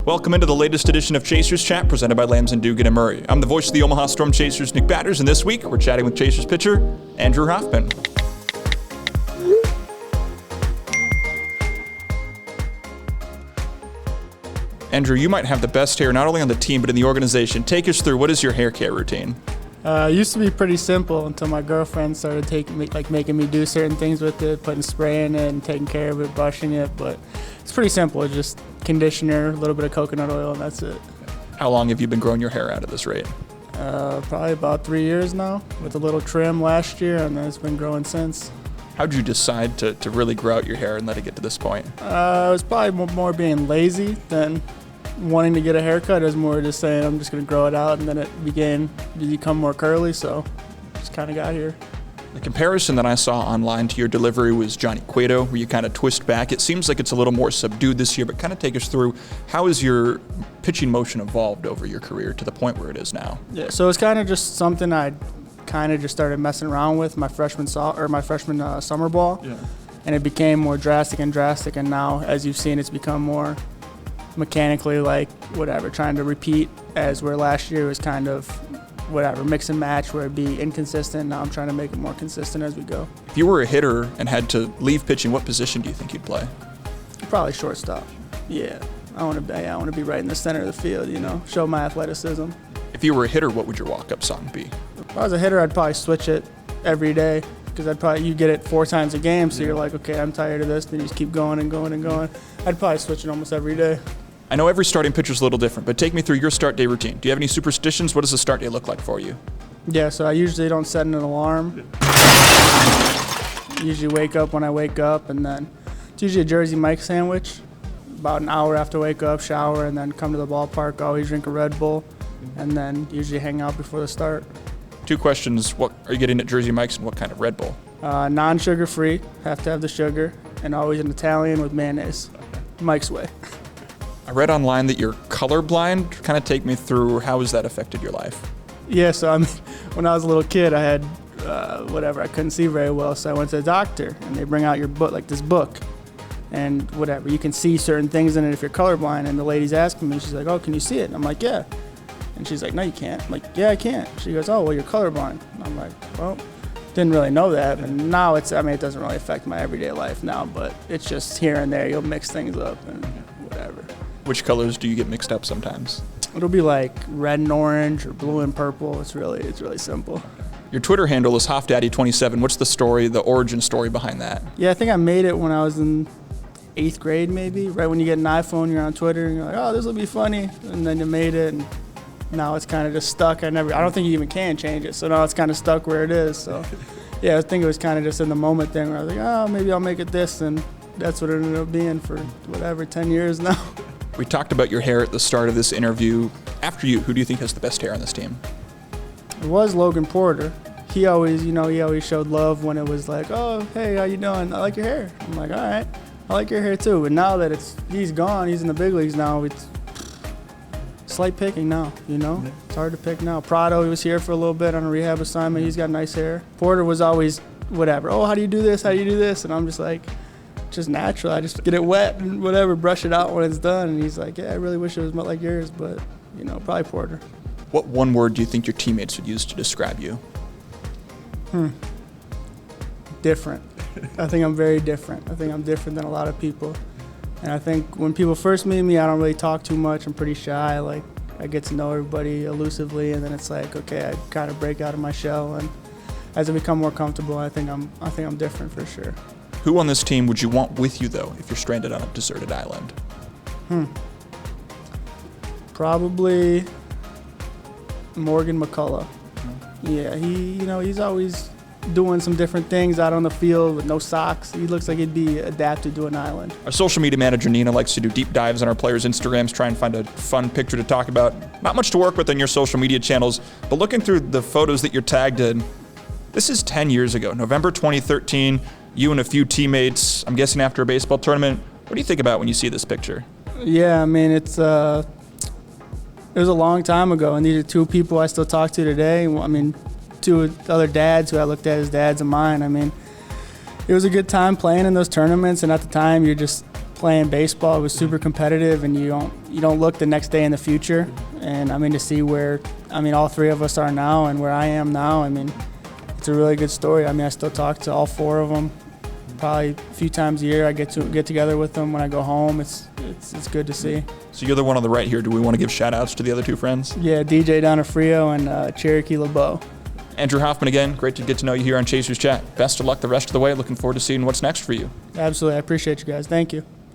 Welcome into the latest edition of Chasers Chat, presented by Lamson Dugan Murray. I'm the voice of the Omaha Storm Chasers, Nick Batters, and this week we're chatting with Chasers pitcher Andrew Hoffmann. Andrew, you might have the best hair not only on the team but in the organization. Take us through, what is your hair care routine? It used to be pretty simple until my girlfriend started making me do certain things with it, putting spray in it and taking care of it, brushing it. But it's pretty simple. It's just conditioner, a little bit of coconut oil, and that's it. How long have you been growing your hair out at this rate? Probably about 3 years now, with a little trim last year, and then it's been growing since. How'd you decide to really grow out your hair and let it get to this point? It was probably more being lazy than wanting to get a haircut. It was more just saying I'm just going to grow it out, and then it began to become more curly, so just kind of got here. The comparison that I saw online to your delivery was Johnny Cueto, where you kind of twist back. It seems like it's a little more subdued this year, but kind of take us through, how has your pitching motion evolved over your career to the point where it is now? Yeah, so it's kind of just something I kind of just started messing around with my freshman summer ball, and it became more drastic, and now, as you've seen, it's become more mechanically trying to repeat, as where last year was kind of mix and match where it'd be inconsistent. Now I'm trying to make it more consistent as we go. If you were a hitter and had to leave pitching, what position do you think you'd play? Probably shortstop. Yeah, I want to be right in the center of the field, show my athleticism. If you were a hitter, what would your walk-up song be? If I was a hitter, I'd probably switch it every day, because you get it 4 times a game, so you're like, okay, I'm tired of this, then you just keep going and going and going. I'd probably switch it almost every day. I know every starting pitcher's a little different, but take me through your start day routine. Do you have any superstitions? What does the start day look like for you? Yeah, so I usually don't set an alarm. Usually wake up when I wake up, and then it's usually a Jersey Mike sandwich. About an hour after I wake up, shower, and then come to the ballpark. Always drink a Red Bull, and then usually hang out before the start. 2 questions. What are you getting at Jersey Mike's, and what kind of Red Bull? Non-sugar free, have to have the sugar, and always an Italian with mayonnaise. Mike's way. I read online that you're colorblind. Kind of take me through, how has that affected your life? Yeah, so when I was a little kid, I had I couldn't see very well, so I went to the doctor, and they bring out your book, this book, and you can see certain things in it if you're colorblind. And the lady's asking me, she's like, "Oh, can you see it?" And I'm like, "Yeah." And she's like, "No, you can't." I'm like, "Yeah, I can't." She goes, "Oh, well, you're colorblind." And I'm like, "Well, didn't really know that." And now it doesn't really affect my everyday life now, but it's just here and there. You'll mix things up and whatever. Which colors do you get mixed up sometimes? It'll be like red and orange or blue and purple. It's really simple. Your Twitter handle is HoffDaddy27. What's the story, the origin story behind that? Yeah, I think I made it when I was in 8th grade, maybe. Right when you get an iPhone, you're on Twitter and you're like, "Oh, this will be funny," and then you made it, and now it's kind of just stuck. I don't think you even can change it, so now it's kind of stuck where it is. So yeah, I think it was kind of just in the moment thing where I was like, "Oh, maybe I'll make it this," and that's what it ended up being for 10 years now. We talked about your hair at the start of this interview. After you, who do you think has the best hair on this team? It was Logan Porter. He always showed love when it was like, "Oh, hey, how you doing? I like your hair." I'm like, "All right, I like your hair too." But now that he's gone, he's in the big leagues now, it's slight picking now, It's hard to pick now. Prado, he was here for a little bit on a rehab assignment. He's got nice hair. Porter was always "Oh, how do you do this? How do you do this?" And I'm just like, just natural. I just get it wet and brush it out when it's done. And he's like, "Yeah, I really wish it was like yours," but probably Porter. What one word do you think your teammates would use to describe you? Different. I think I'm very different. I think I'm different than a lot of people. And I think when people first meet me, I don't really talk too much. I'm pretty shy. I get to know everybody elusively, and then it's like, okay, I kind of break out of my shell. And as I become more comfortable, I think I'm different for sure. Who on this team would you want with you, though, if you're stranded on a deserted island? Probably Morgan McCullough. Yeah, he's always doing some different things out on the field with no socks. He looks like he'd be adapted to an island. Our social media manager, Nina, likes to do deep dives on our players' Instagrams, try and find a fun picture to talk about. Not much to work with on your social media channels, but looking through the photos that you're tagged in, this is 10 years ago, November 2013. You and a few teammates, I'm guessing after a baseball tournament. What do you think about when you see this picture? Yeah, it was a long time ago, and these are 2 people I still talk to today. 2 other dads who I looked at as dads of mine. It was a good time playing in those tournaments, and at the time you're just playing baseball. It was super competitive, and you don't look the next day in the future. And I mean, to see where all three of us are now and where I am now, I mean, it's a really good story. I mean, I still talk to all four of them probably a few times a year. I get together with them when I go home. It's good to see. So you're the one on the right here. Do we want to give shout outs to the other two friends? Yeah, DJ down at Frio and Cherokee LeBeau. Andrew Hoffmann again, great to get to know you here on Chasers Chat. Best of luck the rest of the way. Looking forward to seeing what's next for you. Absolutely. I appreciate you guys. Thank you.